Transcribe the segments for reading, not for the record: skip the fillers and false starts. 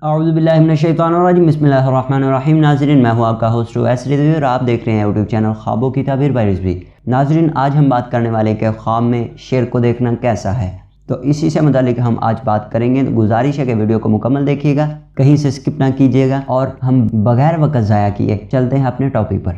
اعوذ باللہ من الشیطان الرجیم، بسم اللہ الرحمن الرحیم۔ ناظرین، میں ہوں آپ کا ہوسٹ اویس رضوی اور آپ دیکھ رہے ہیں یوٹیوب چینل خوابوں کی تعبیر بائی رضوی۔ ناظرین، آج ہم بات کرنے والے کہ خواب میں شیر کو دیکھنا کیسا ہے، تو اسی سے متعلق ہم آج بات کریں گے۔ تو گزارش ہے کہ ویڈیو کو مکمل دیکھیے گا، کہیں سے سکپ نہ کیجیے گا، اور ہم بغیر وقت ضائع کیے چلتے ہیں اپنے ٹاپک پر۔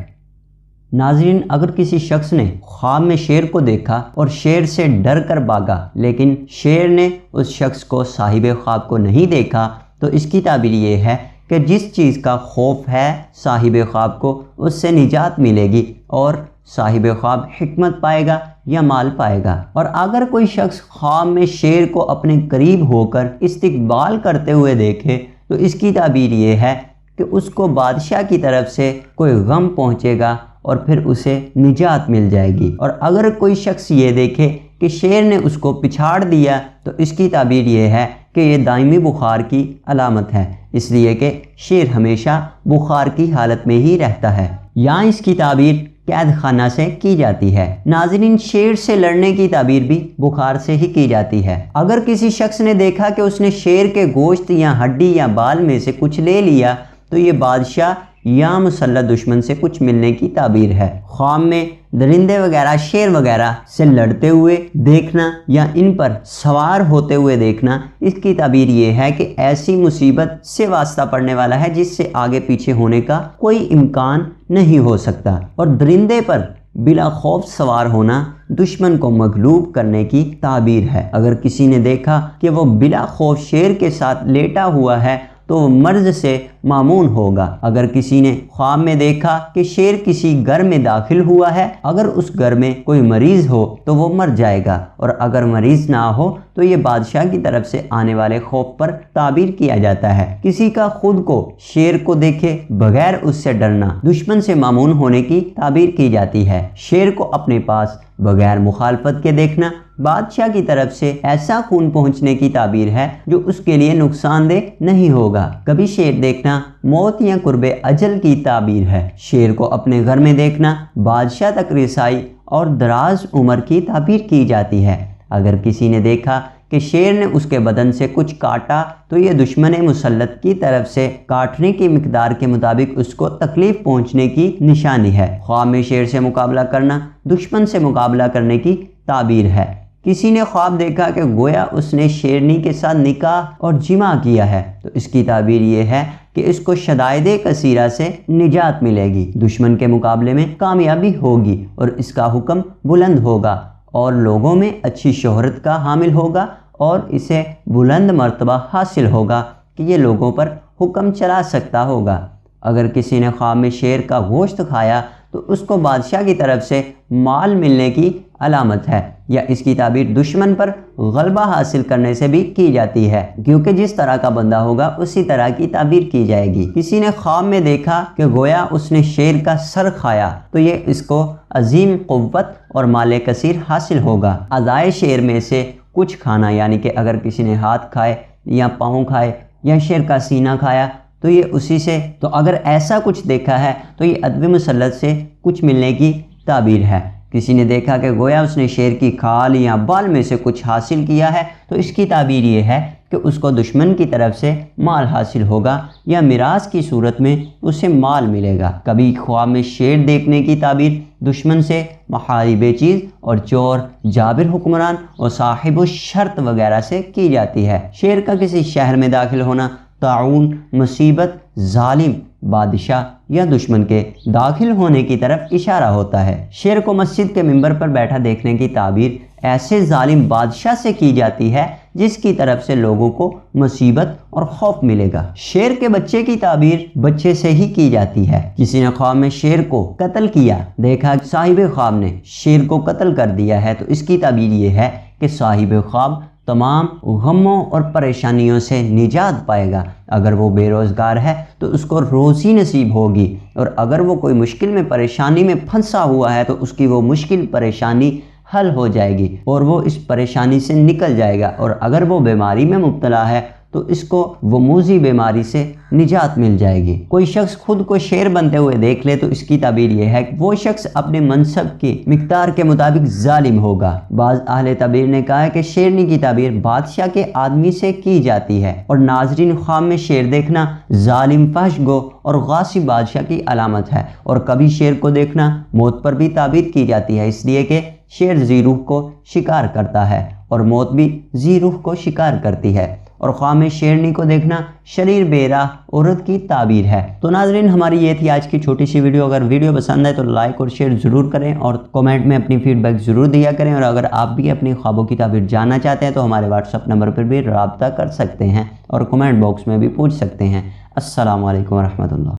ناظرین، اگر کسی شخص نے خواب میں شیر کو دیکھا اور شیر سے ڈر کر بھاگا، لیکن شیر نے اس شخص کو صاحب خواب کو نہیں دیکھا، تو اس کی تعبیر یہ ہے کہ جس چیز کا خوف ہے صاحب خواب کو، اس سے نجات ملے گی اور صاحب خواب حکمت پائے گا یا مال پائے گا۔ اور اگر کوئی شخص خواب میں شیر کو اپنے قریب ہو کر استقبال کرتے ہوئے دیکھے، تو اس کی تعبیر یہ ہے کہ اس کو بادشاہ کی طرف سے کوئی غم پہنچے گا اور پھر اسے نجات مل جائے گی۔ اور اگر کوئی شخص یہ دیکھے کہ شیر نے اس کو پچھاڑ دیا، تو اس کی تعبیر یہ ہے کہ یہ دائمی بخار کی علامت ہے، اس لیے کہ شیر ہمیشہ بخار کی حالت میں ہی رہتا ہے، یا اس کی تعبیر قید خانہ سے کی جاتی ہے۔ ناظرین، شیر سے لڑنے کی تعبیر بھی بخار سے ہی کی جاتی ہے۔ اگر کسی شخص نے دیکھا کہ اس نے شیر کے گوشت یا ہڈی یا بال میں سے کچھ لے لیا، تو یہ بادشاہ یا مسلط دشمن سے کچھ ملنے کی تعبیر ہے۔ خواب میں درندے وغیرہ، شیر وغیرہ سے لڑتے ہوئے دیکھنا یا ان پر سوار ہوتے ہوئے دیکھنا، اس کی تعبیر یہ ہے کہ ایسی مصیبت سے واسطہ پڑنے والا ہے جس سے آگے پیچھے ہونے کا کوئی امکان نہیں ہو سکتا۔ اور درندے پر بلا خوف سوار ہونا دشمن کو مغلوب کرنے کی تعبیر ہے۔ اگر کسی نے دیکھا کہ وہ بلا خوف شیر کے ساتھ لیٹا ہوا ہے، تو وہ مرض سے معمون ہوگا۔ اگر کسی نے خواب میں دیکھا کہ شیر کسی گھر میں داخل ہوا ہے، اگر اس گھر میں کوئی مریض ہو تو وہ مر جائے گا، اور اگر مریض نہ ہو تو یہ بادشاہ کی طرف سے آنے والے خوف پر تعبیر کیا جاتا ہے۔ کسی کا خود کو شیر کو دیکھے بغیر اس سے ڈرنا دشمن سے معمون ہونے کی تعبیر کی جاتی ہے۔ شیر کو اپنے پاس بغیر مخالفت کے دیکھنا بادشاہ کی طرف سے ایسا خون پہنچنے کی تعبیر ہے جو اس کے لیے نقصان دہ نہیں ہوگا۔ کبھی شیر دیکھنا موت یا قرب اجل کی تعبیر ہے۔ شیر کو اپنے گھر میں دیکھنا بادشاہ تک رسائی اور دراز عمر کی تعبیر کی جاتی ہے۔ اگر کسی نے دیکھا کہ شیر نے اس کے بدن سے کچھ کاٹا، تو یہ دشمن مسلط کی طرف سے کاٹنے کی مقدار کے مطابق اس کو تکلیف پہنچنے کی نشانی ہے۔ خواب میں شیر سے مقابلہ کرنا دشمن سے مقابلہ کرنے کی تعبیر ہے۔ کسی نے خواب دیکھا کہ گویا اس نے شیرنی کے ساتھ نکاح اور جمع کیا ہے، تو اس کی تعبیر یہ ہے کہ اس کو شدائد کثیرہ سے نجات ملے گی، دشمن کے مقابلے میں کامیابی ہوگی، اور اس کا حکم بلند ہوگا اور لوگوں میں اچھی شہرت کا حامل ہوگا، اور اسے بلند مرتبہ حاصل ہوگا کہ یہ لوگوں پر حکم چلا سکتا ہوگا۔ اگر کسی نے خواب میں شیر کا گوشت کھایا، تو اس کو بادشاہ کی طرف سے مال ملنے کی علامت ہے، یا اس کی تعبیر دشمن پر غلبہ حاصل کرنے سے بھی کی جاتی ہے، کیونکہ جس طرح کا بندہ ہوگا اسی طرح کی تعبیر کی جائے گی۔ کسی نے خواب میں دیکھا کہ گویا اس نے شیر کا سر کھایا، تو یہ اس کو عظیم قوت اور مال کثیر حاصل ہوگا۔ اعضائے شیر میں سے کچھ کھانا، یعنی کہ اگر کسی نے ہاتھ کھائے یا پاؤں کھائے یا شیر کا سینہ کھایا، تو یہ اسی سے، تو اگر ایسا کچھ دیکھا ہے تو یہ عدو مسلط سے کچھ ملنے کی تعبیر ہے۔ کسی نے دیکھا کہ گویا اس نے شیر کی کھال یا بال میں سے کچھ حاصل کیا ہے، تو اس کی تعبیر یہ ہے کہ اس کو دشمن کی طرف سے مال حاصل ہوگا یا میراث کی صورت میں اسے مال ملے گا۔ کبھی خواب میں شیر دیکھنے کی تعبیر دشمن سے محارب چیز اور چور، جابر حکمران اور صاحب الشرط وغیرہ سے کی جاتی ہے۔ شیر کا کسی شہر میں داخل ہونا طاعون، مصیبت، ظالم بادشاہ یا دشمن کے داخل ہونے کی طرف اشارہ ہوتا ہے۔ شیر کو مسجد کے ممبر پر بیٹھا دیکھنے کی تعبیر ایسے ظالم بادشاہ سے کی جاتی ہے جس کی طرف سے لوگوں کو مصیبت اور خوف ملے گا۔ شیر کے بچے کی تعبیر بچے سے ہی کی جاتی ہے۔ کسی نے خواب میں شیر کو قتل کیا، دیکھا صاحب خواب نے شیر کو قتل کر دیا ہے، تو اس کی تعبیر یہ ہے کہ صاحب خواب تمام غموں اور پریشانیوں سے نجات پائے گا۔ اگر وہ بے روزگار ہے تو اس کو روزی نصیب ہوگی، اور اگر وہ کوئی مشکل میں پریشانی میں پھنسا ہوا ہے تو اس کی وہ مشکل پریشانی حل ہو جائے گی اور وہ اس پریشانی سے نکل جائے گا، اور اگر وہ بیماری میں مبتلا ہے تو اس کو وموذی بیماری سے نجات مل جائے گی۔ کوئی شخص خود کو شیر بنتے ہوئے دیکھ لے تو اس کی تعبیر یہ ہے کہ وہ شخص اپنے منصب کی مقدار کے مطابق ظالم ہوگا۔ بعض اہل تعبیر نے کہا ہے کہ شیرنی کی تعبیر بادشاہ کے آدمی سے کی جاتی ہے، اور ناظرین خواب میں شیر دیکھنا ظالم، فحش گو اور غاصب بادشاہ کی علامت ہے۔ اور کبھی شیر کو دیکھنا موت پر بھی تعبیر کی جاتی ہے، اس لیے کہ شیر ذی روح کو شکار کرتا ہے اور موت بھی ذی روح کو شکار کرتی ہے، اور خواب میں شیرنی کو دیکھنا شریر بے راہ عورت کی تعبیر ہے۔ تو ناظرین، ہماری یہ تھی آج کی چھوٹی سی ویڈیو۔ اگر ویڈیو پسند ہے تو لائک اور شیئر ضرور کریں، اور کومنٹ میں اپنی فیڈ بیک ضرور دیا کریں، اور اگر آپ بھی اپنی خوابوں کی تعبیر جاننا چاہتے ہیں تو ہمارے واٹس ایپ نمبر پر بھی رابطہ کر سکتے ہیں اور کومنٹ باکس میں بھی پوچھ سکتے ہیں۔ السلام علیکم ورحمۃ اللہ۔